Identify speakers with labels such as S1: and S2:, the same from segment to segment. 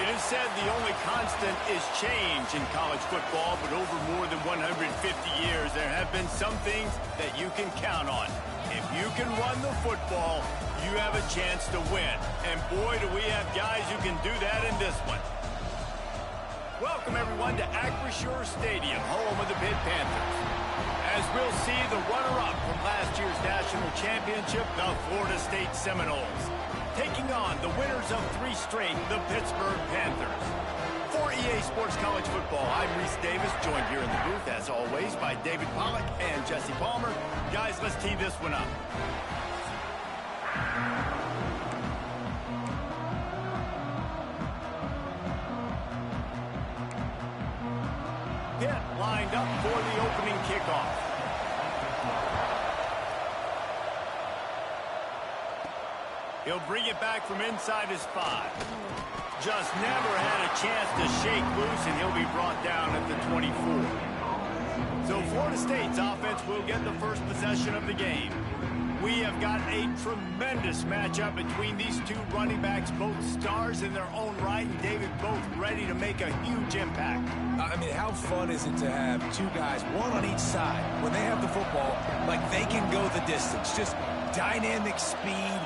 S1: It is said the only constant is change in college football, but over more than 150 years, there have been some things that you can count on. If you can run the football, you have a chance to win. And boy, do we have guys who can do that in this one. Welcome, everyone, to Acrisure Stadium, home of the Pitt Panthers. As we'll see the runner-up from last year's national championship, the Florida State Seminoles, taking on the winners of 3 straight, the Pittsburgh Panthers. For EA Sports College Football, I'm Reese Davis, joined here in the booth, as always, by David Pollack and Jesse Palmer. Guys, let's tee this one up. Pitt lined up for the opening kickoff. He'll bring it back from inside his 5. Just never had a chance to shake loose, and he'll be brought down at the 24. So Florida State's offense will get the first possession of the game. We have got a tremendous matchup between these 2 running backs, both stars in their own right, and David, both ready to make a huge impact.
S2: I mean, how fun is it to have 2 guys, one on each side, when they have the football, like they can go the distance. Just dynamic speed,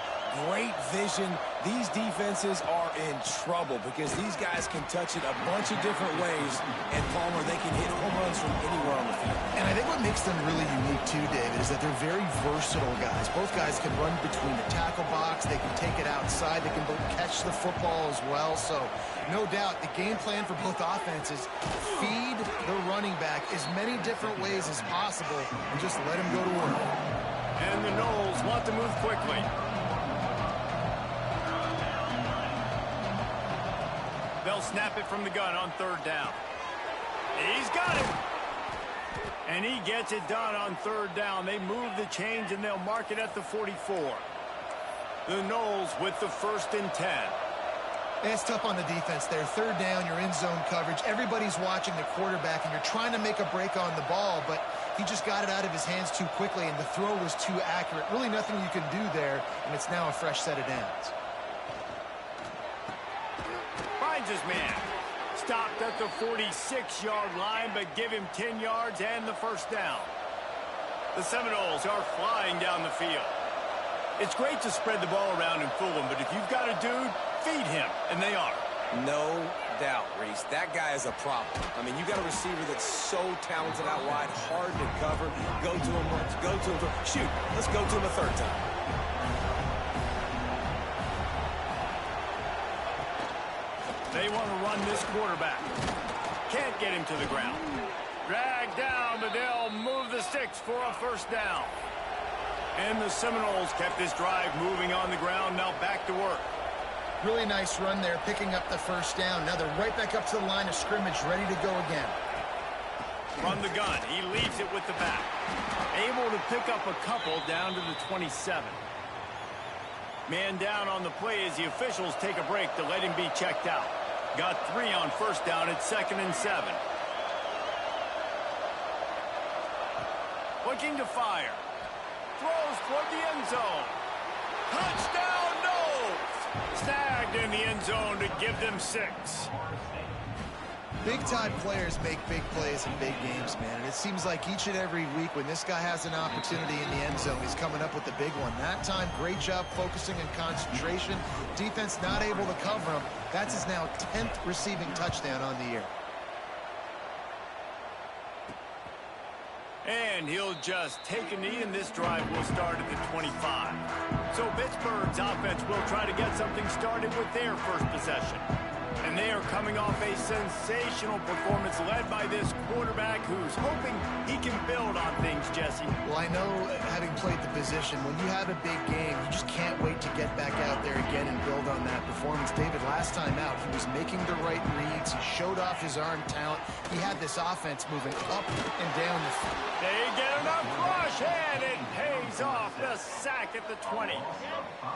S2: great vision. These defenses are in trouble because these guys can touch it a bunch of different ways, and Palmer, they can hit home runs from anywhere on the field.
S3: And I think what makes them really unique too, David, is that they're very versatile guys. Both guys can run between the tackle box, they can take it outside, they can both catch the football as well. So no doubt the game plan for both offenses, feed the running back as many different ways as possible and just let him go to work.
S1: And the Noles want to move quickly. They'll snap it from the gun on 3rd down. He's got it. And he gets it done on 3rd down. They move the chains, and they'll mark it at the 44. The Noles with the 1st and 10.
S3: It's tough on the defense there. 3rd down, you're in zone coverage. Everybody's watching the quarterback, and you're trying to make a break on the ball, but he just got it out of his hands too quickly, and the throw was too accurate. Really nothing you can do there, and it's now a fresh set of downs.
S1: His man stopped at the 46-yard line, but give him 10 yards and the 1st down. The Seminoles are flying down the field. It's great to spread the ball around and fool him, but if you've got a dude, feed him, and they are.
S2: No doubt, Reese. That guy is a problem. I mean, you got a receiver that's so talented out wide, hard to cover. Go to him once, go to him twice. Shoot, let's go to him a 3rd time.
S1: They want to run this quarterback. Can't get him to the ground. Dragged down, but they'll move the sticks for a 1st down. And the Seminoles kept this drive moving on the ground. Now back to work.
S3: Really nice run there, picking up the 1st down. Now they're right back up to the line of scrimmage, ready to go again.
S1: From the gun, he leaves it with the back. Able to pick up a couple down to the 27. Man down on the play as the officials take a break to let him be checked out. Got 3 on 1st down at 2nd and 7. Looking to fire. Throws toward the end zone. Touchdown, Noles! Snagged in the end zone to give them 6.
S3: Big-time players make big plays in big games, man. And it seems like each and every week when this guy has an opportunity in the end zone, he's coming up with the big one. That time, great job focusing and concentration. Defense not able to cover him. That's his now 10th receiving touchdown on the year.
S1: And he'll just take a knee, and this drive will start at the 25. So Pittsburgh's offense will try to get something started with their first possession. And they are coming off a sensational performance led by this quarterback who's hoping he can build on things, Jesse.
S3: Well, I know, having played the position, when you have a big game, you just can't wait to get back out there again and build on that performance. David, last time out, he was making the right reads. He showed off his arm talent. He had this offense moving up and down the field.
S1: They get enough rush, and it pays off. The sack at the 20.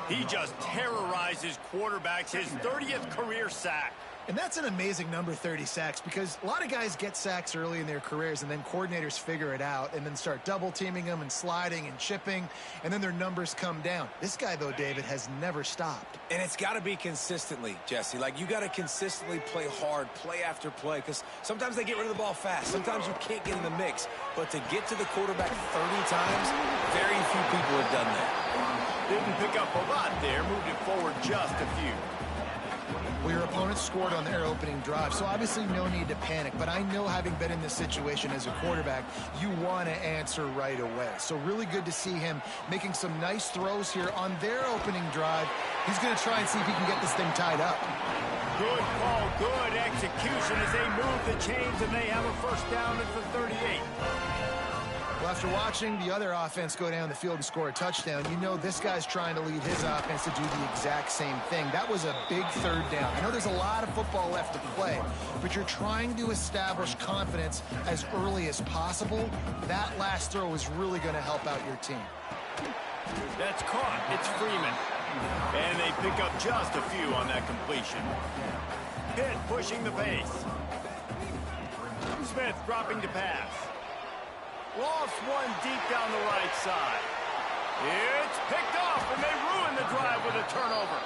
S1: He just terrorizes quarterbacks, his 30th career sack.
S3: And that's an amazing number, 30 sacks, because a lot of guys get sacks early in their careers, and then coordinators figure it out and then start double-teaming them and sliding and chipping, and then their numbers come down. This guy, though, David, has never stopped.
S2: And it's got to be consistently, Jesse. Like, you got to consistently play hard, play after play, because sometimes they get rid of the ball fast. Sometimes you can't get in the mix. But to get to the quarterback 30 times, very few people have done that.
S1: Didn't pick up a lot there, moved it forward just a few.
S3: Well, your opponent scored on their opening drive, so obviously no need to panic. But I know, having been in this situation as a quarterback, you want to answer right away. So really good to see him making some nice throws here on their opening drive. He's going to try and see if he can get this thing tied up.
S1: Good call, good execution as they move the chains, and they have a first down at the 38.
S3: Well, after watching the other offense go down the field and score a touchdown, you know this guy's trying to lead his offense to do the exact same thing. That was a big third down. I know there's a lot of football left to play, but you're trying to establish confidence as early as possible. That last throw is really going to help out your team.
S1: That's caught. It's Freeman. And they pick up just a few on that completion. Pitt pushing the pace. Smith dropping to pass. Lost one deep down the right side. It's picked off, and they ruin the drive with a turnover.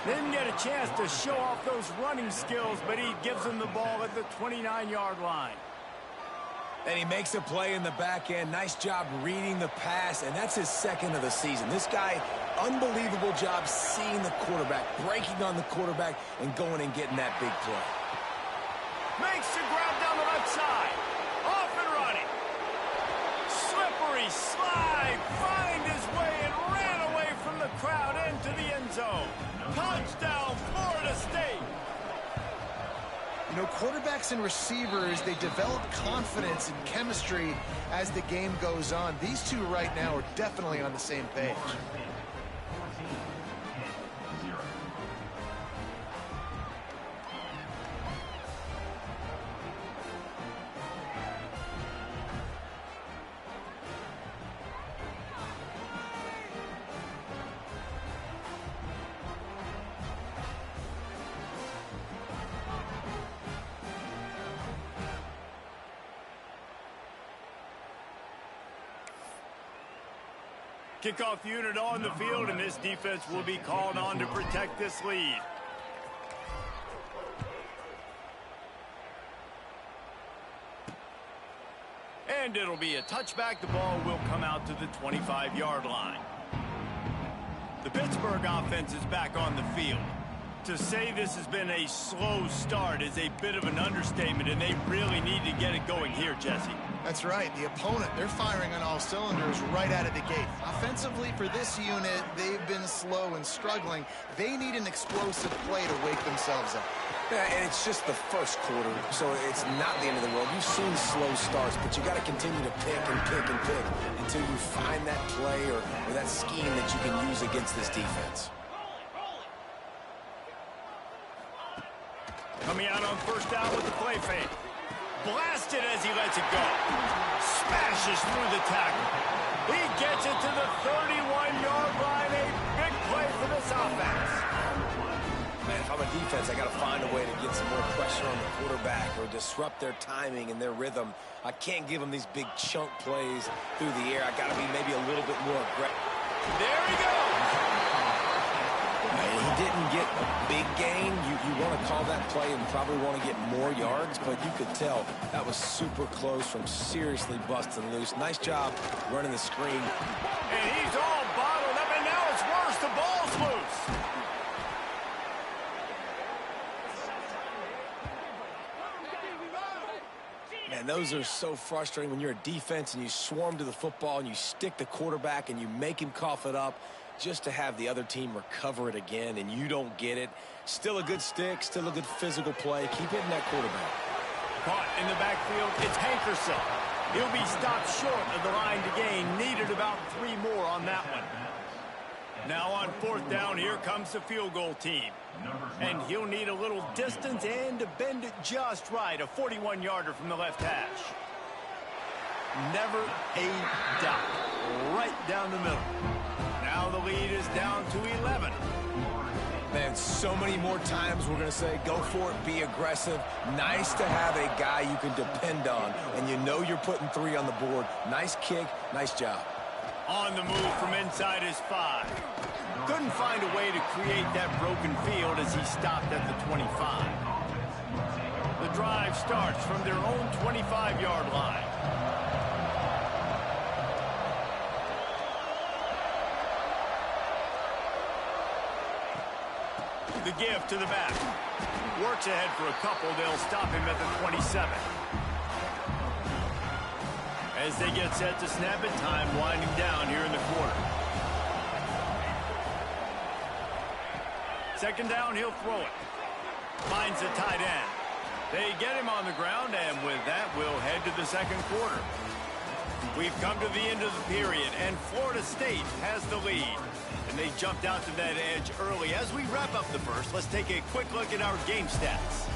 S1: Didn't get a chance to show off those running skills, but he gives them the ball at the 29-yard line.
S2: And he makes a play in the back end. Nice job reading the pass, and that's his second of the season. This guy, unbelievable job seeing the quarterback, breaking on the quarterback, and going and getting that big play.
S1: Makes the grab down the left side. Off and running. Slippery slide, find his way and ran away from the crowd into the end zone. Touchdown, Florida State.
S3: You know, quarterbacks and receivers, they develop confidence and chemistry as the game goes on. These two right now are definitely on the same page.
S1: Kickoff unit on the field, and this defense will be called on to protect this lead. And it'll be a touchback. The ball will come out to the 25-yard line. The Pittsburgh offense is back on the field. To say this has been a slow start is a bit of an understatement, and they really need to get it going here, Jesse.
S3: That's right. The opponent, they're firing on all cylinders right out of the gate. Offensively, for this unit, they've been slow and struggling. They need an explosive play to wake themselves up.
S2: Yeah, and it's just the first quarter, so it's not the end of the world. You've seen slow starts, but you got to continue to pick and pick and pick until you find that play or that scheme that you can use against this defense.
S1: Coming out on first down with the play fake. Blasted as he lets it go. Smashes through the tackle. He gets it to the 31-yard line. A big play for this offense.
S2: Man, if I'm a defense, I got to find a way to get some more pressure on the quarterback or disrupt their timing and their rhythm. I can't give them these big chunk plays through the air. I got to be maybe a little bit more aggressive.
S1: There he goes.
S2: He didn't get a big gain. You want to call that play and probably want to get more yards, but you could tell that was super close from seriously busting loose. Nice job running the screen.
S1: And he's all bottled up, and now it's worse. The ball's loose.
S2: Man, those are so frustrating when you're a defense and you swarm to the football and you stick the quarterback and you make him cough it up, just to have the other team recover it again and you don't get it. Still a good stick, still a good physical play. Keep hitting that quarterback.
S1: Caught in the backfield, it's Hankerson. He'll be stopped short of the line to gain. Needed about 3 more on that one. Now on fourth down, here comes the field goal team. And he'll need a little distance and to bend it just right. A 41-yarder from the left hash. Never a doubt. Right down the middle. Now the lead is down to 11.
S2: Man, so many more times we're going to say, go for it, be aggressive. Nice to have a guy you can depend on, and you know you're putting 3 on the board. Nice kick, nice job.
S1: On the move from inside his 5. Couldn't find a way to create that broken field as he stopped at the 25. The drive starts from their own 25-yard line. The give to the back. Works ahead for a couple. They'll stop him at the 27. As they get set to snap it, time winding down here in the quarter. Second down, he'll throw it. Finds the tight end. They get him on the ground, and with that, we'll head to the second quarter. We've come to the end of the period, and Florida State has the lead. And they jumped out to that edge early. As we wrap up the first, let's take a quick look at our game stats.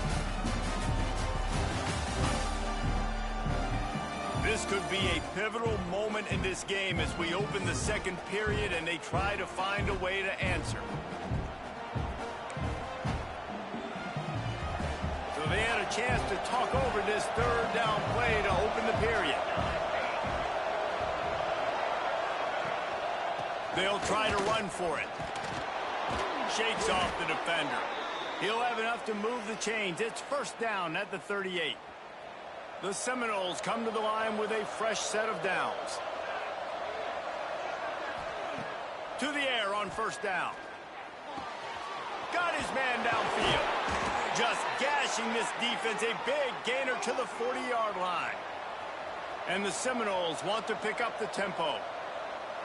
S1: This could be a pivotal moment in this game as we open the second period and they try to find a way to answer. So they had a chance to talk over this third down play to open the period. They'll try to run for it. Shakes off the defender. He'll have enough to move the chains. It's first down at the 38. The Seminoles come to the line with a fresh set of downs. To the air on first down. Got his man downfield. Just gashing this defense. A big gainer to the 40-yard line. And the Seminoles want to pick up the tempo.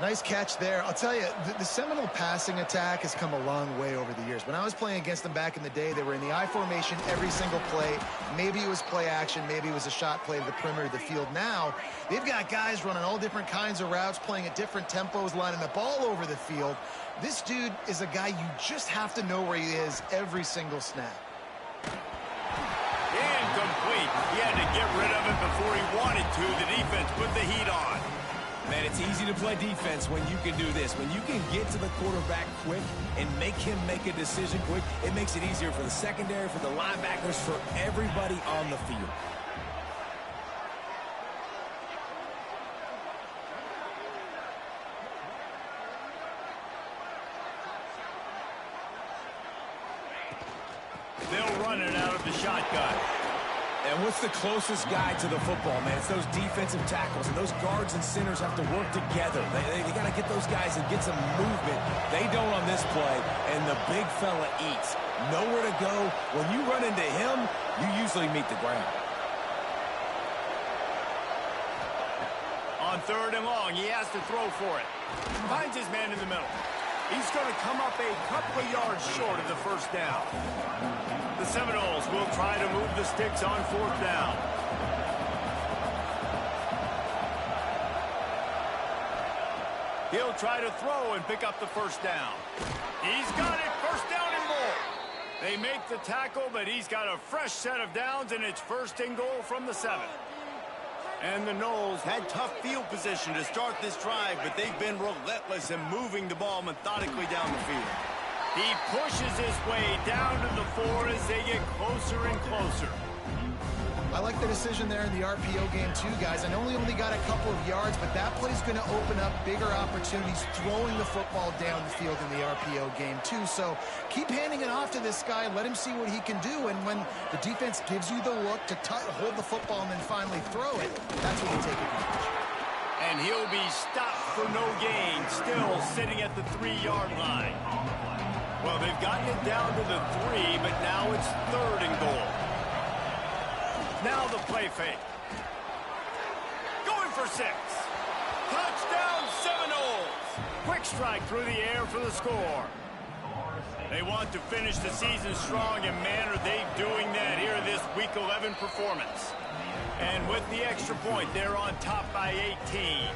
S3: Nice catch there. I'll tell you, the Seminole passing attack has come a long way over the years. When I was playing against them back in the day, they were in the I formation every single play. Maybe it was play action. Maybe it was a shot play to the perimeter of the field. Now, they've got guys running all different kinds of routes, playing at different tempos, lining up all over the field. This dude is a guy you just have to know where he is every single snap.
S1: Incomplete. He had to get rid of it before he wanted to. The defense put the heat on.
S2: Man, it's easy to play defense when you can do this. When you can get to the quarterback quick and make him make a decision quick, it makes it easier for the secondary, for the linebackers, for everybody on the field.
S1: They'll run it out of the shotgun.
S2: And what's the closest guy to the football, man? It's those defensive tackles, and those guards and centers have to work together. They got to get those guys and get some movement. They don't on this play, and the big fella eats. Nowhere to go. When you run into him, you usually meet the ground.
S1: On third and long, he has to throw for it. Finds his man in the middle. He's going to come up a couple of yards short of the first down. The Seminoles will try to move the sticks on fourth down. He'll try to throw and pick up the first down. He's got it, first down and more. They make the tackle, but he's got a fresh set of downs, and it's first and goal from the 7. And the Noles had tough field position to start this drive, but they've been relentless in moving the ball methodically down the field. He pushes his way down to the 4 as they get closer and closer.
S3: I like the decision there in the RPO game too, guys. I know he only got a couple of yards, but that play's going to open up bigger opportunities throwing the football down the field in the RPO game too. So keep handing it off to this guy. Let him see what he can do. And when the defense gives you the look to hold the football and then finally throw it, that's when you take advantage.
S1: And he'll be stopped for no gain, still sitting at the 3-yard line. Well, they've gotten it down to the 3, but now it's third and goal. Now the play fake. Going for 6. Touchdown Seminoles. Quick strike through the air for the score. They want to finish the season strong, and man, are they doing that here in this Week 11 performance. And with the extra point, they're on top by 18.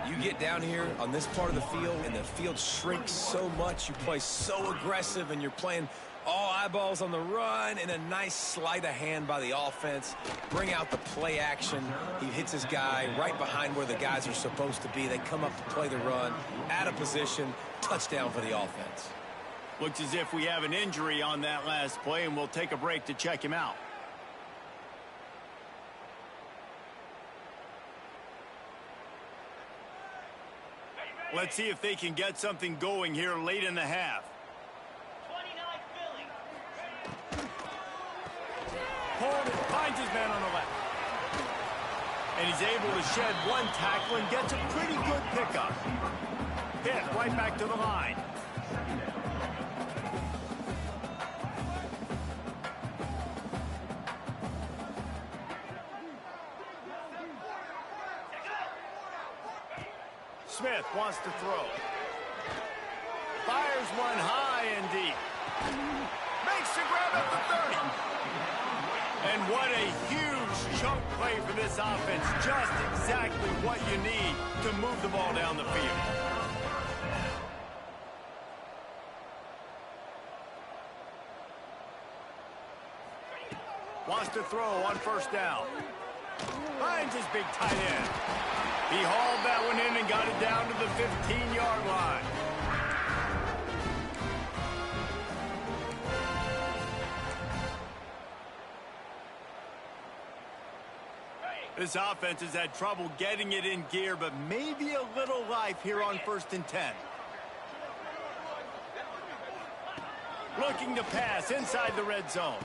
S2: You get down here on this part of the field, and the field shrinks so much. You play so aggressive, and you're playing all eyeballs on the run, and a nice sleight of hand by the offense. Bring out the play action. He hits his guy right behind where the guys are supposed to be. They come up to play the run, out of position, touchdown for the offense.
S1: Looks as if we have an injury on that last play, and we'll take a break to check him out. Let's see if they can get something going here late in the half.
S4: 29 Philly.
S1: Hold it, finds his man on the left. And he's able to shed one tackle and gets a pretty good pickup. Hit right back to the line. Smith wants to throw. Fires one high and deep. Makes the grab at the 30. And what a huge chunk play for this offense. Just exactly what you need to move the ball down the field. Wants to throw on first down. Finds his big tight end. He hauled that one in and got it down to the 15-yard line. This offense has had trouble getting it in gear, but maybe a little life here on 1st and 10. Looking to pass inside the red zone.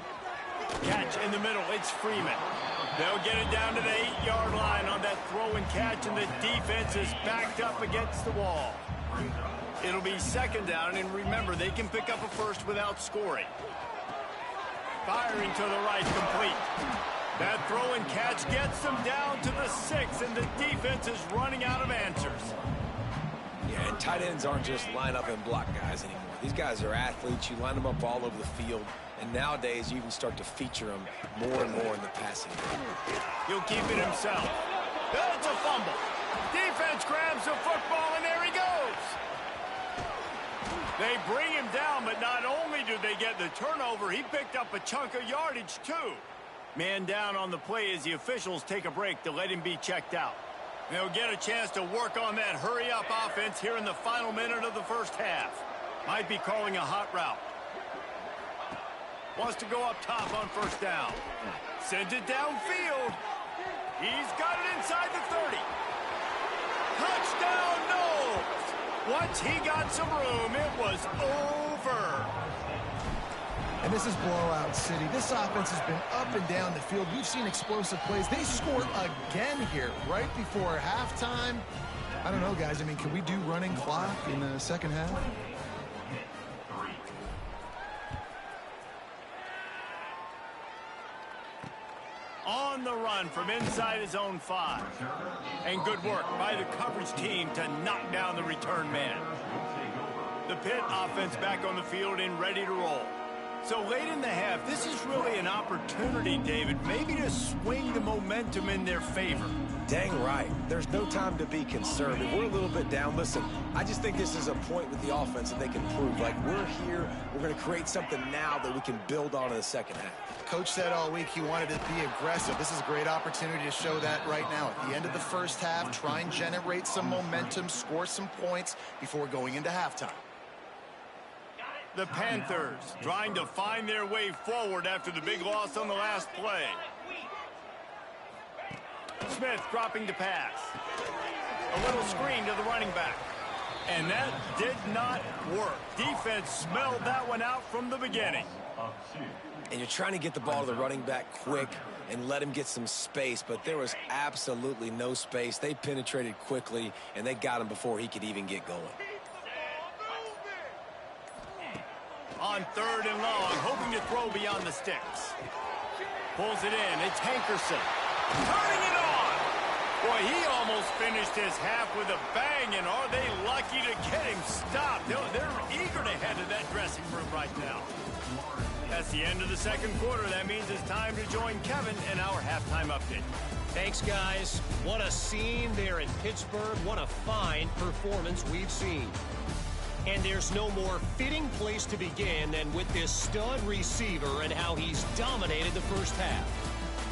S1: Catch in the middle, it's Freeman. They'll get it down to the 8-yard line on that throw and catch, and the defense is backed up against the wall. It'll be 2nd down, and remember, they can pick up a first without scoring. Firing to the right, complete. That throw and catch gets them down to the 6, and the defense is running out of answers.
S2: Yeah, and tight ends aren't just line up and block guys anymore. These guys are athletes. You line them up all over the field. And nowadays, you even start to feature them more and more in the passing game.
S1: He'll keep it himself. That's a fumble. Defense grabs the football, and there he goes. They bring him down, but not only do they get the turnover, he picked up a chunk of yardage, too. Man down on the play as the officials take a break to let him be checked out. They'll get a chance to work on that hurry-up offense here in the final minute of the first half. Might be calling a hot route. Wants to go up top on first down. Sends it downfield. He's got it inside the 30. Touchdown, Knowles. Once he got some room, it was over.
S3: And this is blowout city. This offense has been up and down the field. We've seen explosive plays. They scored again here right before halftime. I don't know, guys. I mean, can we do running clock in the second half?
S1: On the run from inside his own 5. And good work by the coverage team to knock down the return man. The Pitt offense back on the field and ready to roll. So late in the half, this is really an opportunity, David, maybe to swing the momentum in their favor.
S2: Dang right. There's no time to be concerned. If we're a little bit down, listen, I just think this is a point with the offense that they can prove. Like, we're here, we're going to create something now that we can build on in the second half.
S3: Coach said all week he wanted to be aggressive. This is a great opportunity to show that right now. At the end of the first half, try and generate some momentum, score some points before going into halftime.
S1: The Panthers trying to find their way forward after the big loss on the last play. Smith dropping to pass. A little screen to the running back. And that did not work. Defense smelled that one out from the beginning.
S2: And you're trying to get the ball to the running back quick and let him get some space, but there was absolutely no space. They penetrated quickly, and they got him before he could even get going.
S1: On 3rd and long, hoping to throw beyond the sticks. Pulls it in. It's Hankerson. Turning it on. Boy, he almost finished his half with a bang, and are they lucky to get him stopped? They're eager to head to that dressing room right now. That's the end of the second quarter. That means it's time to join Kevin in our halftime update.
S4: Thanks, guys. What a scene there in Pittsburgh. What a fine performance we've seen. And there's no more fitting place to begin than with this stud receiver and how he's dominated the first half.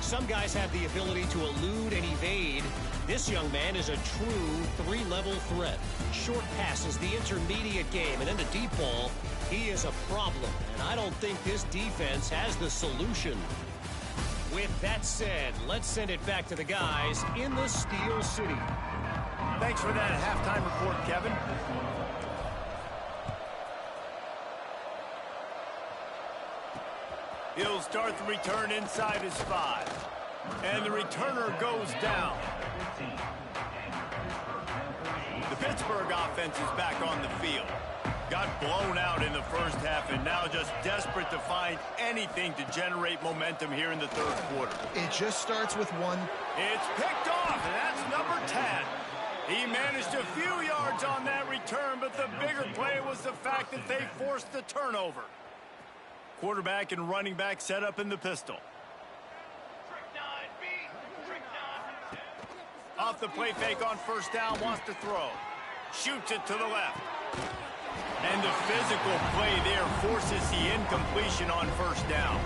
S4: Some guys have the ability to elude and evade. This young man is a true 3-level threat. Short passes, the intermediate game, and then the deep ball. He is a problem, and I don't think this defense has the solution. With that said, let's send it back to the guys in the Steel City.
S1: Thanks for that halftime report, Kevin. He'll start the return inside his 5. And the returner goes down. The Pittsburgh offense is back on the field. Got blown out in the first half and now just desperate to find anything to generate momentum here in the third quarter.
S3: It just starts with one.
S1: It's picked off, and that's number 10. He managed a few yards on that return, but the bigger play was the fact that they forced the turnover. Quarterback and running back set up in the pistol. Off the play fake on first down, wants to throw. Shoots it to the left. And the physical play there forces the incompletion on first down.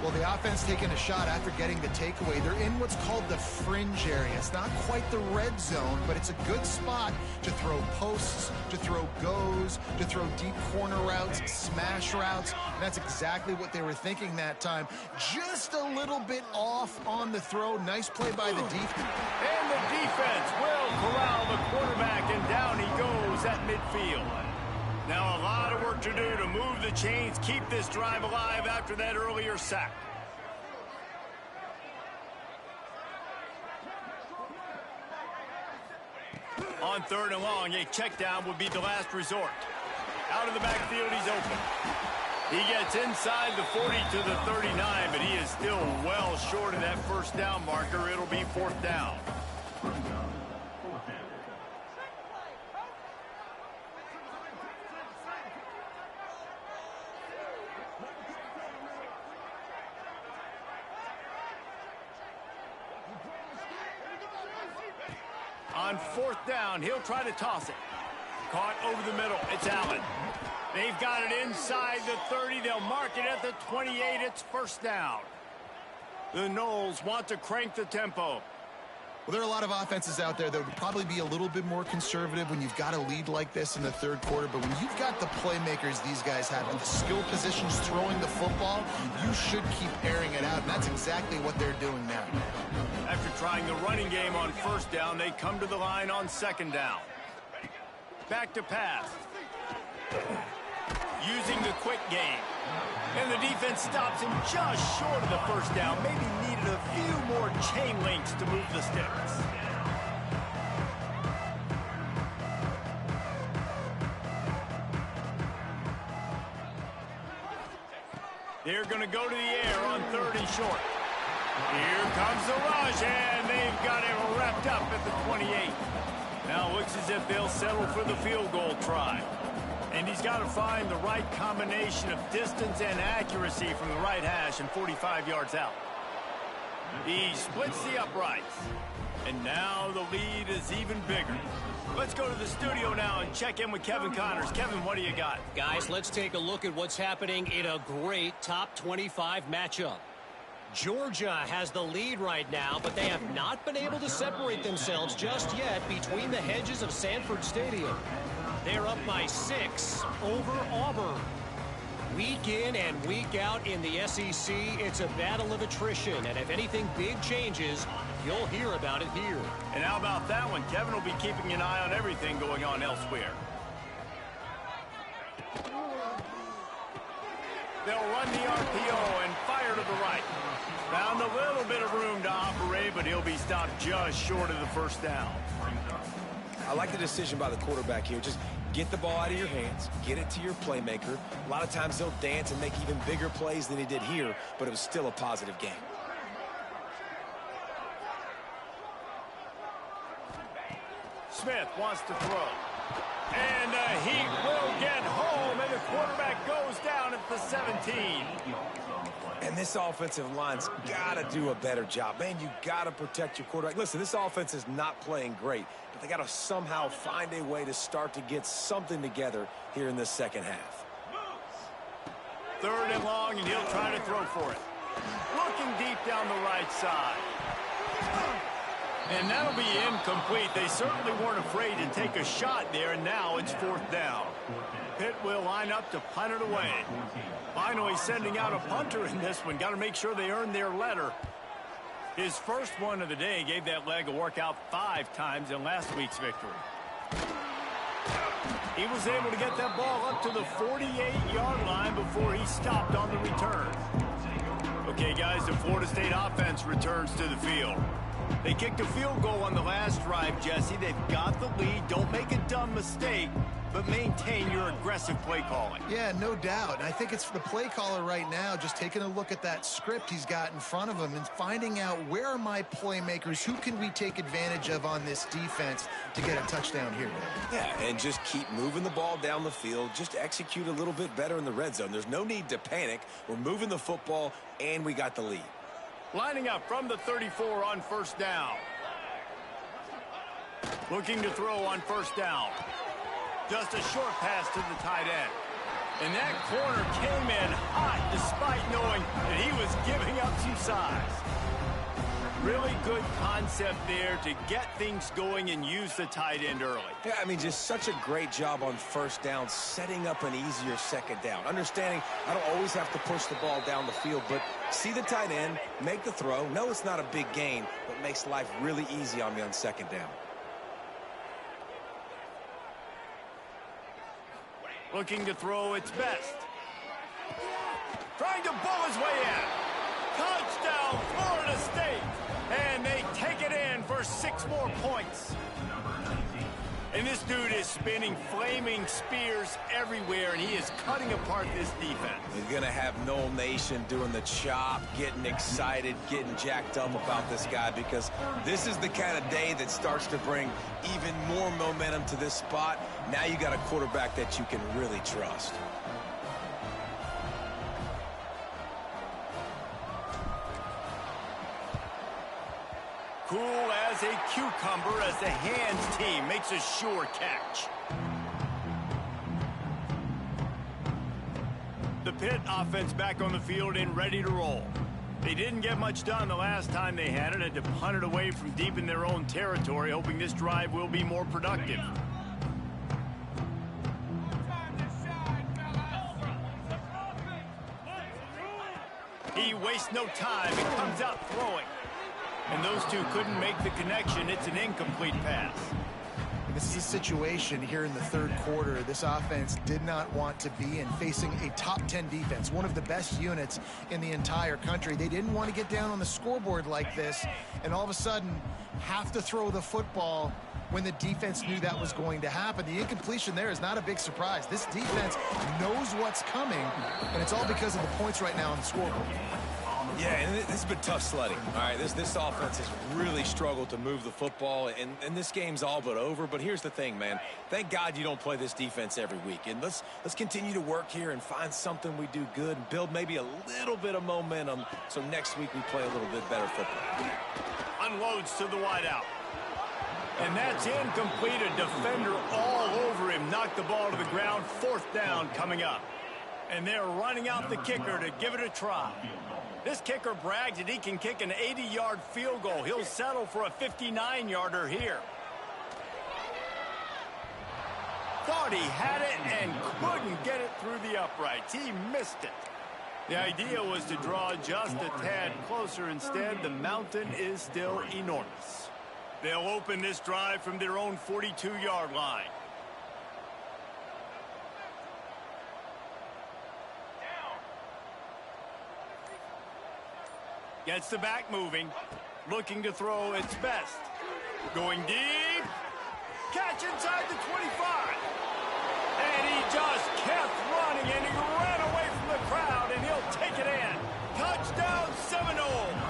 S3: Well, the offense taking a shot after getting the takeaway. They're in what's called the fringe area. It's not quite the red zone, but it's a good spot to throw posts, to throw goes, to throw deep corner routes, smash routes. And that's exactly what they were thinking that time. Just a little bit off on the throw. Nice play by the defense.
S1: And the defense will corral the quarterback, and down he goes at midfield. Now a lot of work to do to move the chains, keep this drive alive after that earlier sack. On third and long, a check down would be the last resort. Out of the backfield, he's open. He gets inside the 40 to the 39, but he is still well short of that first down marker. It'll be fourth down. On fourth down, he'll try to toss it. Caught over the middle. It's Allen. They've got it inside the 30. They'll mark it at the 28. It's first down. The Noles want to crank the tempo.
S3: Well, there are a lot of offenses out there that would probably be a little bit more conservative when you've got a lead like this in the third quarter. But when you've got the playmakers these guys have at the skill positions throwing the football, you should keep airing it out. And that's exactly what they're doing now.
S1: After trying the running game on first down, they come to the line on second down. Back to pass. Using the quick game. And the defense stops him just short of the first down. Maybe needed a few more chain links to move the sticks. They're going to go to the air on third and short. Here comes the rush, and they've got it wrapped up at the 28. Now it looks as if they'll settle for the field goal try. And he's got to find the right combination of distance and accuracy from the right hash and 45 yards out. He splits the uprights. And now the lead is even bigger. Let's go to the studio now and check in with Kevin Connors. Kevin, what do you got?
S4: Guys, let's take a look at what's happening in a great top 25 matchup. Georgia has the lead right now, but they have not been able to separate themselves just yet between the hedges of Sanford Stadium. They're up by 6 over Auburn. Week in and week out in the SEC, it's a battle of attrition, and if anything big changes, you'll hear about it here.
S1: And how about that one? Kevin will be keeping an eye on everything going on elsewhere. They'll run the RPO and fire to the right. Found a little bit of room to operate, but he'll be stopped just short of the first down.
S2: I like the decision by the quarterback here. Just get the ball out of your hands, get it to your playmaker. A lot of times they'll dance and make even bigger plays than he did here, but it was still a positive game.
S1: Smith wants to throw. And he will get home, and the quarterback goes down at the 17.
S2: And this offensive line's got to do a better job. Man, you got to protect your quarterback. Listen, this offense is not playing great, but they got to somehow find a way to start to get something together here in the second half.
S1: Third and long, and he'll try to throw for it. Looking deep down the right side. And that'll be incomplete. They certainly weren't afraid to take a shot there, and now it's fourth down. Pitt will line up to punt it away. Finally sending out a punter in this one. Got to make sure they earn their letter. His first one of the day gave that leg a workout 5 times in last week's victory. He was able to get that ball up to the 48-yard line before he stopped on the return. Okay, guys, the Florida State offense returns to the field. They kicked a field goal on the last drive, Jesse. They've got the lead. Don't make a dumb mistake, but maintain your aggressive play calling.
S3: Yeah, no doubt. And I think it's the play caller right now just taking a look at that script he's got in front of him and finding out where are my playmakers, who can we take advantage of on this defense to get a touchdown here.
S2: Yeah, and just keep moving the ball down the field. Just execute a little bit better in the red zone. There's no need to panic. We're moving the football, and we got the lead.
S1: Lining up from the 34 on first down. Looking to throw on first down. Just a short pass to the tight end. And that corner came in hot despite knowing that he was giving up some size. Really good concept there to get things going and use the tight end early.
S2: Yeah, I mean, just such a great job on first down, setting up an easier second down. Understanding I don't always have to push the ball down the field, but see the tight end, make the throw. No, it's not a big gain, but makes life really easy on me on second down.
S1: Looking to throw its best. Trying to bull his way in. Touchdown, Florida State. And they take it in for 6 more points. And this dude is spinning flaming spears everywhere, and he is cutting apart this defense.
S2: He's going to have Noel Nation doing the chop, getting excited, getting jacked up about this guy, because this is the kind of day that starts to bring even more momentum to this spot. Now you got a quarterback that you can really trust.
S1: Cool as a cucumber as the hands team makes a sure catch. The Pitt offense back on the field and ready to roll. They didn't get much done the last time they had it, had to punt it away from deep in their own territory, hoping this drive will be more productive. He wastes no time and comes out throwing. And those two couldn't make the connection. It's an incomplete pass.
S3: This is a situation here in the third quarter this offense did not want to be in, facing a top 10 defense, one of the best units in the entire country. They didn't want to get down on the scoreboard like this and all of a sudden have to throw the football when the defense knew that was going to happen. The incompletion there is not a big surprise. This defense knows what's coming, and it's all because of the points right now on the scoreboard.
S2: Yeah, and this has been tough sledding. All right, this offense has really struggled to move the football, and this game's all but over. But here's the thing, man. Thank God you don't play this defense every week. And let's continue to work here and find something we do good and build maybe a little bit of momentum so next week we play a little bit better football.
S1: Unloads to the wideout. And that's incomplete. A defender all over him. Knocked the ball to the ground. 4th down coming up. And they're running out the kicker to give it a try. This kicker brags that he can kick an 80-yard field goal. He'll settle for a 59-yarder here. Thought he had it and couldn't get it through the uprights. He missed it. The idea was to draw just a tad closer. Instead, the mountain is still enormous. They'll open this drive from their own 42-yard line. Gets the back moving, looking to throw its best. Going deep. Catch inside the 25. And he just kept running, and he ran away from the crowd, and he'll take it in. Touchdown, Seminoles.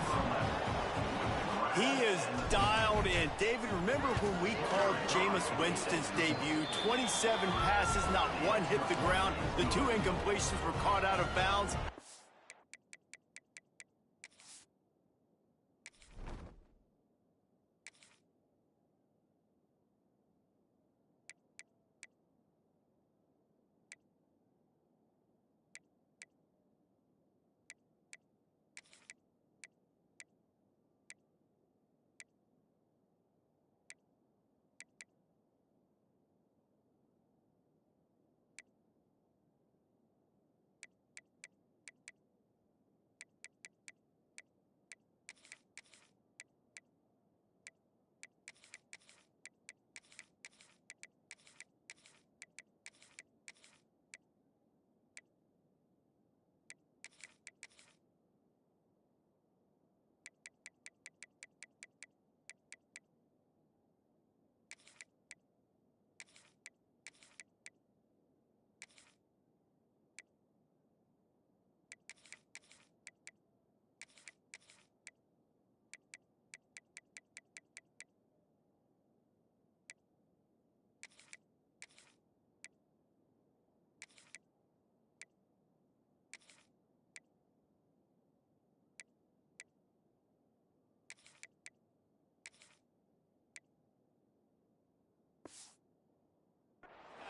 S1: He is dialed in. David, remember when we called Jameis Winston's debut? 27 passes, not one hit the ground. The 2 incompletions were caught out of bounds.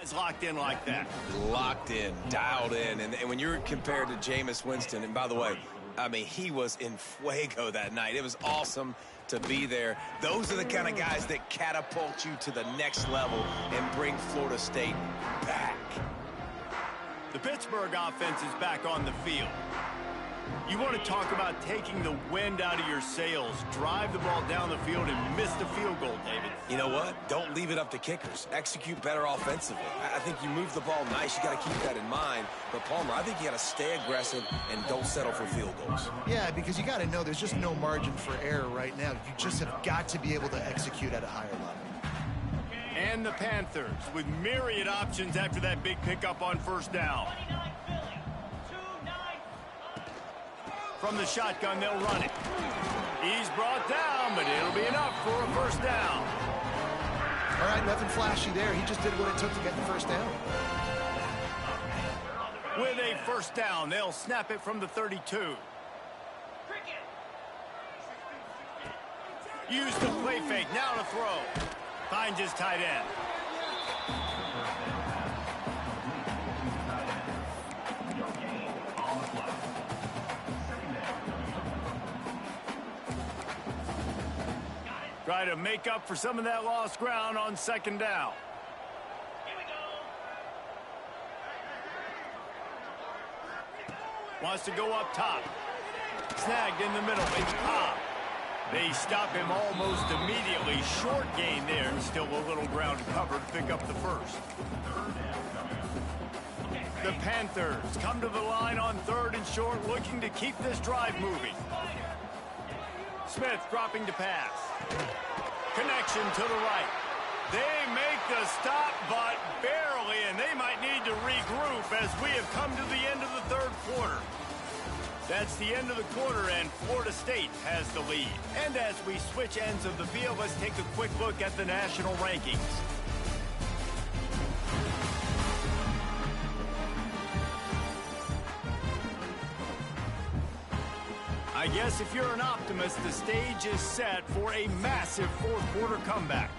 S1: guys locked in like that.
S2: Locked in, dialed in. And when you're compared to Jameis Winston, and by the way, I mean, he was in fuego that night. It was awesome to be there. Those are the kind of guys that catapult you to the next level and bring Florida State back.
S1: The Pittsburgh offense is back on the field. You want to talk about taking the wind out of your sails. Drive the ball down the field and miss the field goal, David.
S2: You know what? Don't leave it up to kickers. Execute better offensively. I think you move the ball nice. You got to keep that in mind. But, Palmer, I think you got to stay aggressive and don't settle for field goals.
S3: Yeah, because you got to know there's just no margin for error right now. You just have got to be able to execute at a higher level.
S1: And the Panthers with myriad options after that big pickup on first down. From the shotgun, they'll run it. He's brought down, but it'll be enough for a first down.
S3: All right, nothing flashy there. He just did what it took to get the first down.
S1: With a first down, they'll snap it from the 32. Use the play fake, now to throw. Finds his tight end. Try to make up for some of that lost ground on second down. Wants to go up top. Snagged in the middle. It's Pop. They stop him almost immediately. Short gain there, and still a little ground covered to pick up the first. The Panthers come to the line on third and short, looking to keep this drive moving. Smith dropping to pass. Connection to the right. They make the stop, but barely, and they might need to regroup as we have come to the end of the third quarter. That's the end of the quarter, and Florida State has the lead. And as we switch ends of the field, let's take a quick look at the national rankings. I guess if you're an optimist, the stage is set for a massive fourth quarter comeback.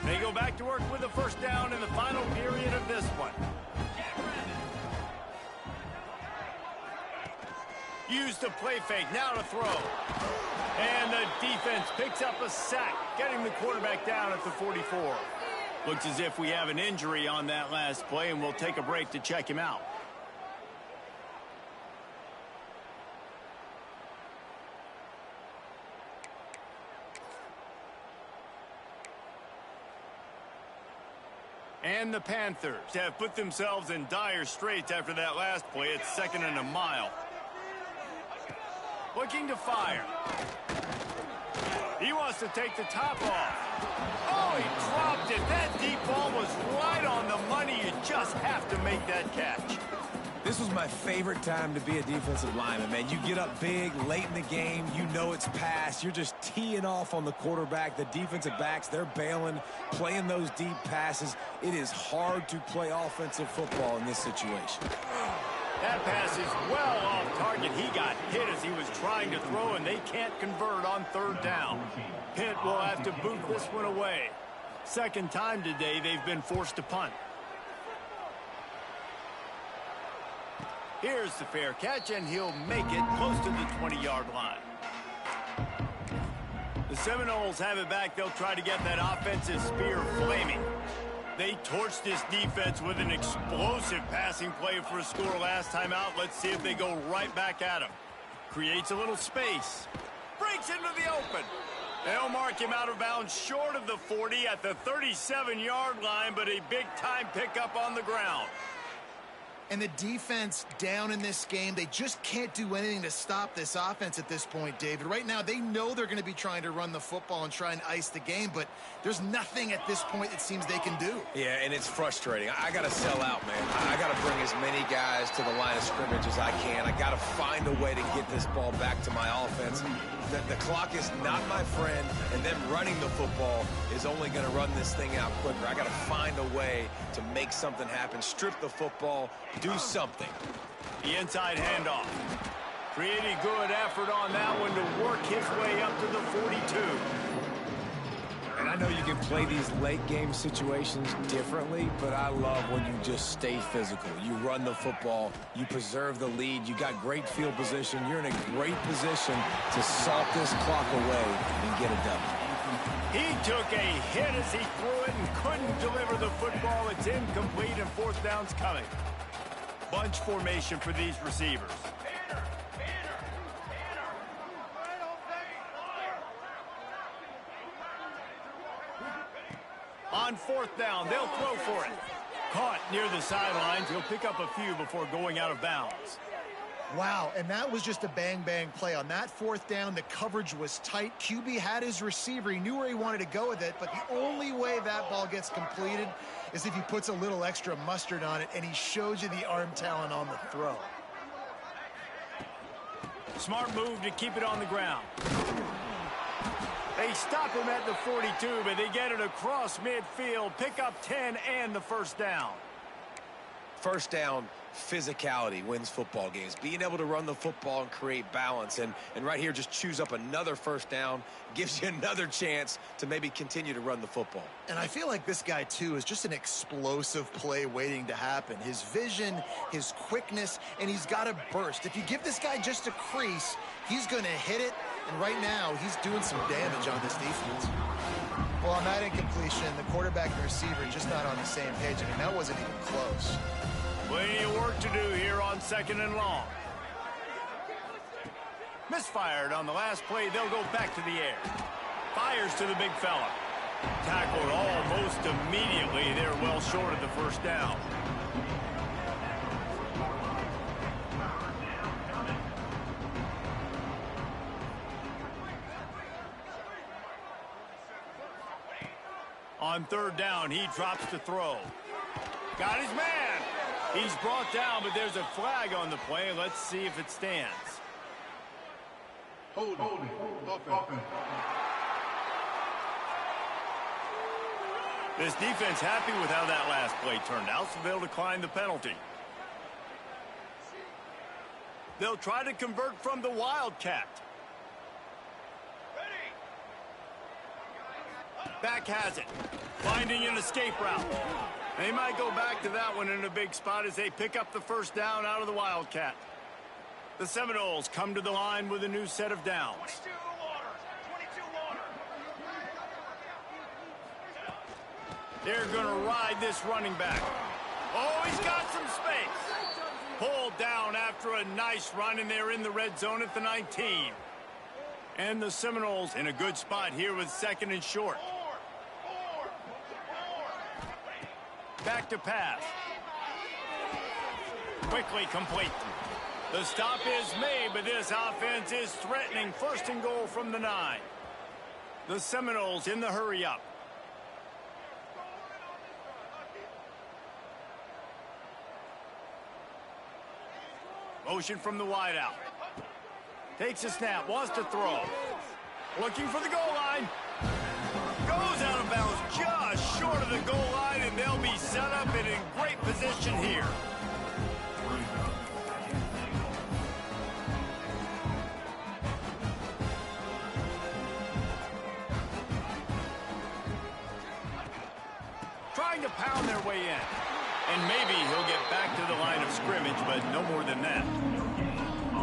S1: They go back to work with a first down in the final period of this one. Use the play fake, now to throw. And the defense picks up a sack, getting the quarterback down at the 44. Looks as if we have an injury on that last play, and we'll take a break to check him out. And the Panthers have put themselves in dire straits after that last play. It's second and a mile. Looking to fire. He wants to take the top off. Oh, he dropped it. That deep ball was right on the money. You just have to make that catch.
S2: This was my favorite time to be a defensive lineman, man. You get up big, late in the game, you know it's past. You're just teeing off on the quarterback. The defensive backs, they're bailing, playing those deep passes. It is hard to play offensive football in this situation.
S1: That pass is well off target. He got hit as he was trying to throw, and they can't convert on third down. Pitt will have to boot this one away. Second time today they've been forced to punt. Here's the fair catch, and he'll make it close to the 20-yard line. The Seminoles have it back. They'll try to get that offensive spear flaming. They torched this defense with an explosive passing play for a score last time out. Let's see if they go right back at him. Creates a little space. Breaks into the open. They'll mark him out of bounds short of the 40 at the 37-yard line, but a big-time pickup on the ground.
S3: And the defense down in this game, they just can't do anything to stop this offense at this point, David. Right now, they know they're going to be trying to run the football and try and ice the game, but there's nothing at this point it seems they can do.
S2: Yeah, and it's frustrating. I got to sell out, man. I got to bring as many guys to the line of scrimmage as I can. I got to find a way to get this ball back to my offense. The clock is not my friend, and them running the football is only going to run this thing out quicker. I got to find a way to make something happen, strip the football, do something.
S1: The inside handoff. Pretty good effort on that one to work his way up to the 42.
S2: And I know you can play these late game situations differently, but I love when you just stay physical. You run the football, you preserve the lead, you got great field position, you're in a great position to salt this clock away and get it done.
S1: He took a hit as he threw it and couldn't deliver the football. It's incomplete and fourth down's coming. Bunch formation for these receivers. On fourth down, they'll throw for it. Caught near the sidelines. He'll pick up a few before going out of bounds.
S3: Wow, and that was just a bang-bang play. On that fourth down, the coverage was tight. QB had his receiver. He knew where he wanted to go with it, but the only way that ball gets completed is if he puts a little extra mustard on it, and he shows you the arm talent on the throw.
S1: Smart move to keep it on the ground. They stop him at the 42, but they get it across midfield, pick up 10 and the first down.
S2: First down, physicality wins football games. Being able to run the football and create balance. And right here, just choose up another first down, gives you another chance to maybe continue to run the football.
S3: And I feel like this guy, too, is just an explosive play waiting to happen. His vision, his quickness, and he's got a burst. If you give this guy just a crease, he's going to hit it. And right now, he's doing some damage on this defense. Well, on that incompletion, the quarterback and receiver just not on the same page. I mean, that wasn't even close.
S1: Plenty of work to do here on second and long. Misfired on the last play. They'll go back to the air. Fires to the big fella. Tackled almost immediately. They're well short of the first down. On third down, he drops to throw. Got his man. He's brought down, but there's a flag on the play. Let's see if it stands.
S5: Holding. Offense.
S1: This defense happy with how that last play turned out, so they'll decline the penalty. They'll try to convert from the Wildcat. Back has it. Finding an escape route. They might go back to that one in a big spot as they pick up the first down out of the Wildcat. The Seminoles come to the line with a new set of downs.
S5: 22
S1: They're going to ride this running back. Oh, he's got some space. Pulled down after a nice run, and they're in the red zone at the 19. And the Seminoles in a good spot here with second and short. Back to pass. Quickly complete. The stop is made, but this offense is threatening. First and goal from the 9. The Seminoles in the hurry up. Motion from the wideout. Takes a snap, wants to throw. Looking for the goal line. Goes out of bounds just short of the goal line, and they'll be set up and in great position here. Trying to pound their way in. And maybe he'll get back to the line of scrimmage, but no more than that.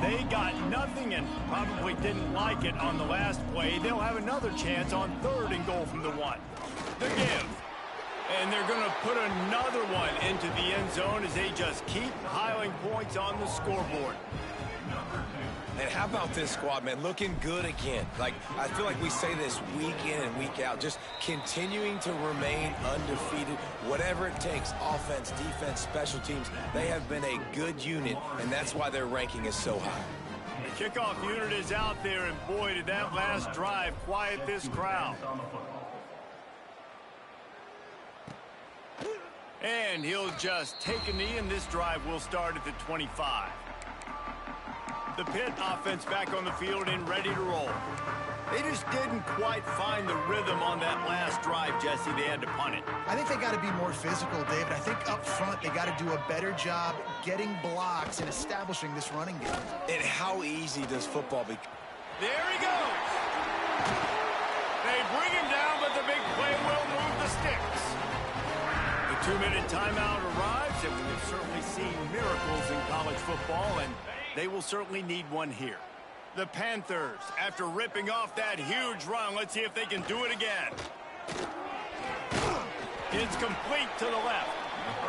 S1: They got nothing and probably didn't like it on the last play. They'll have another chance on third and goal from the 1. The give. And they're going to put another one into the end zone as they just keep piling points on the scoreboard.
S2: And how about this squad, man? Looking good again. Like, I feel like we say this week in and week out, just continuing to remain undefeated, whatever it takes, offense, defense, special teams. They have been a good unit, and that's why their ranking is so high.
S1: The kickoff unit is out there, and boy, did that last drive quiet this crowd. And he'll just take a knee, and this drive will start at the 25. The Pitt offense back on the field and ready to roll. They just didn't quite find the rhythm on that last drive, Jesse. They had to punt it.
S3: I think they got to be more physical, David. I think up front they got got to do a better job getting blocks and establishing this running game.
S2: And how easy does football become?
S1: There he goes. They bring him down, but the big play will move the sticks. The 2-minute timeout arrives, and we have certainly seen miracles in college football, and they will certainly need one here. The Panthers, after ripping off that huge run, let's see if they can do it again. It's complete to the left.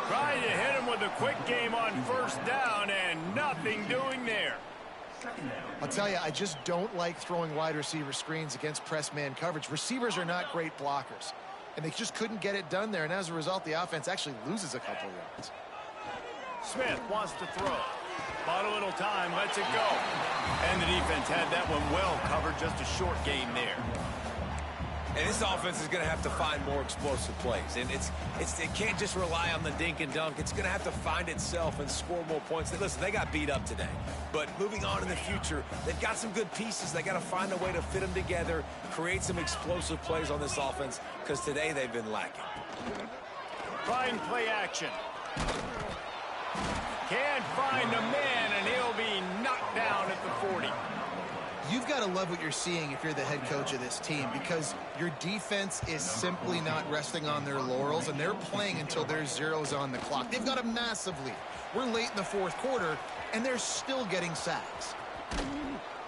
S1: Trying to hit him with a quick game on first down, and nothing doing there.
S3: I'll tell you, I just don't like throwing wide receiver screens against press man coverage. Receivers are not great blockers, and they just couldn't get it done there, and as a result, the offense actually loses a couple of yards.
S1: Smith wants to throw. Bought a little time, lets it go. And the defense had that one well covered, just a short gain there.
S2: And this offense is going to have to find more explosive plays. And it can't just rely on the dink and dunk. It's going to have to find itself and score more points. Listen, they got beat up today. But moving on in the future, they've got some good pieces. They got to find a way to fit them together, create some explosive plays on this offense, because today they've been lacking.
S1: Trying play action. Can't find a man, and he'll be knocked down at the 40.
S3: You've got to love what you're seeing if you're the head coach of this team, because your defense is simply not resting on their laurels, and they're playing until there's zeros on the clock. They've got a massive lead. We're late in the fourth quarter, and they're still getting sacks.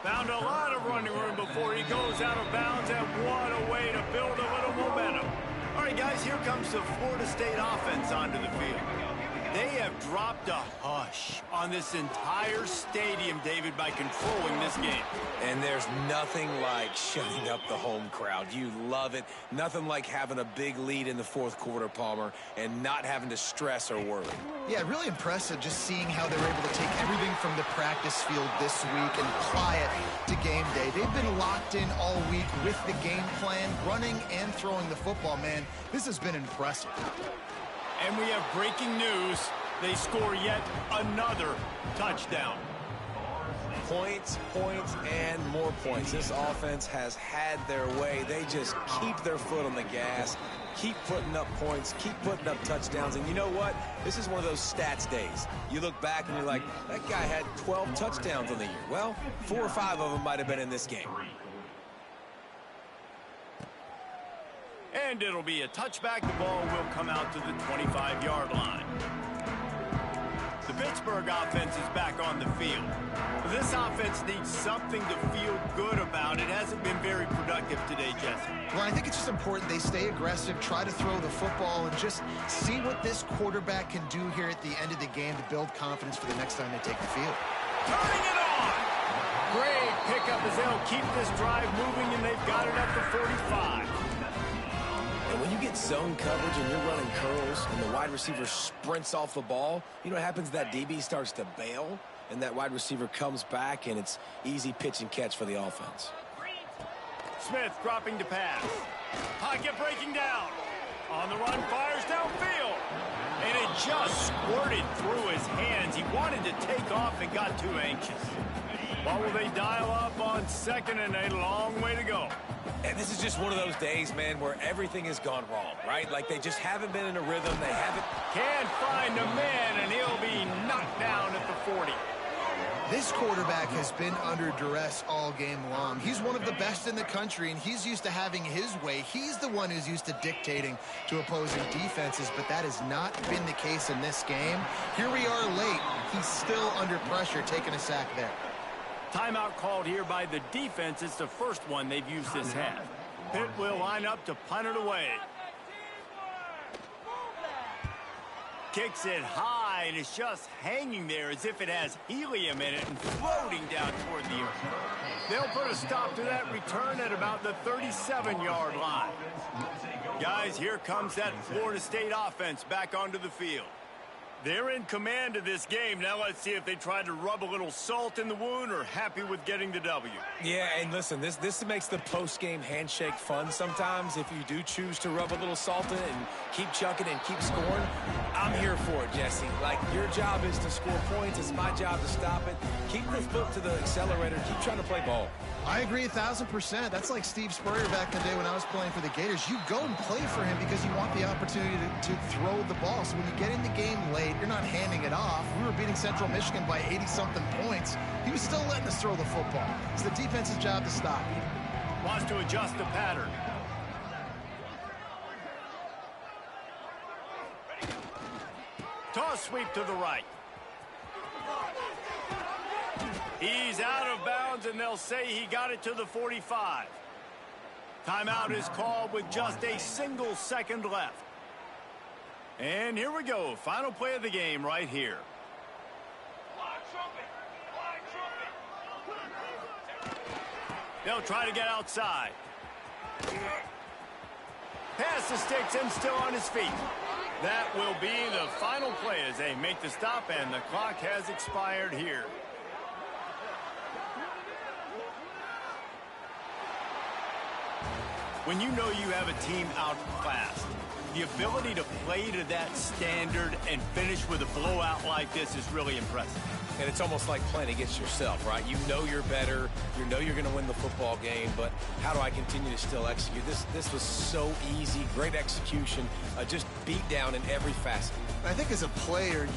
S1: Found a lot of running room before he goes out of bounds, and what a way to build a little momentum. All right, guys, here comes the Florida State offense onto the field. They have dropped a hush on this entire stadium, David, by controlling this game.
S2: And there's nothing like shutting up the home crowd. You love it. Nothing like having a big lead in the fourth quarter, Palmer, and not having to stress or worry.
S3: Yeah, really impressive just seeing how they're able to take everything from the practice field this week and apply it to game day. They've been locked in all week with the game plan, running and throwing the football. Man, this has been impressive.
S1: And we have breaking news. They score yet another touchdown.
S2: Points, points, and more points. This offense has had their way. They just keep their foot on the gas, keep putting up points, keep putting up touchdowns. And you know what? This is one of those stats days. You look back and you're like, that guy had 12 touchdowns on the year. Well, 4 or 5 of them might have been in this game.
S1: And it'll be a touchback. The ball will come out to the 25-yard line. The Pittsburgh offense is back on the field. This offense needs something to feel good about. It hasn't been very productive today, Jesse.
S3: Well, I think it's just important they stay aggressive, try to throw the football, and just see what this quarterback can do here at the end of the game to build confidence for the next time they take the field.
S1: Turning it on! Great pickup as they'll keep this drive moving, and they've got it at the 45.
S2: And when you get zone coverage and you're running curls and the wide receiver sprints off the ball, you know what happens? That DB starts to bail, and that wide receiver comes back, and it's easy pitch and catch for the offense.
S1: Smith dropping to pass. Pocket breaking down. On the run, fires downfield. And it just squirted through his hands. He wanted to take off and got too anxious. What will they dial up on second and a long way to go?
S2: And this is just one of those days, man, where everything has gone wrong, right? Like they just haven't been in a rhythm. They haven't.
S1: Can't find a man, and he'll be knocked down at the 40.
S3: This quarterback has been under duress all game long. He's one of the best in the country, and he's used to having his way. He's the one who's used to dictating to opposing defenses, but that has not been the case in this game. Here we are late. He's still under pressure, taking a sack there.
S1: Timeout called here by the defense. It's the first one they've used this half. Pitt will line up to punt it away. Kicks it high, and it's just hanging there as if it has helium in it and floating down toward the earth. They'll put a stop to that return at about the 37-yard line. Guys, here comes that Florida State offense back onto the field. They're in command of this game. Now let's see if they try to rub a little salt in the wound or happy with getting the W.
S2: Yeah, and listen, this makes the post-game handshake fun sometimes. If you do choose to rub a little salt in it and keep chucking and keep scoring, I'm here for it, Jesse. Like, your job is to score points. It's my job to stop it. Keep the foot to the accelerator. Keep trying to play ball.
S3: I agree 1,000%. That's like Steve Spurrier back in the day when I was playing for the Gators. You go and play for him because you want the opportunity to throw the ball. So when you get in the game late, you're not handing it off. We were beating Central Michigan by 80-something points. He was still letting us throw the football. It's the defense's job to stop you.
S1: Wants to adjust the pattern. Toss sweep to the right. He's out of bounds, and they'll say he got it to the 45. Timeout is called with just a single second left. And here we go. Final play of the game right here. They'll try to get outside. Pass the sticks and still on his feet. That will be the final play as they make the stop, and the clock has expired here. When you know you have a team outclassed, the ability to play to that standard and finish with a blowout like this is really impressive.
S2: And it's almost like playing against yourself, right? You know you're better. You know you're going to win the football game, but how do I continue to still execute? This was so easy, great execution, just beat down in every facet.
S3: I think as a player, you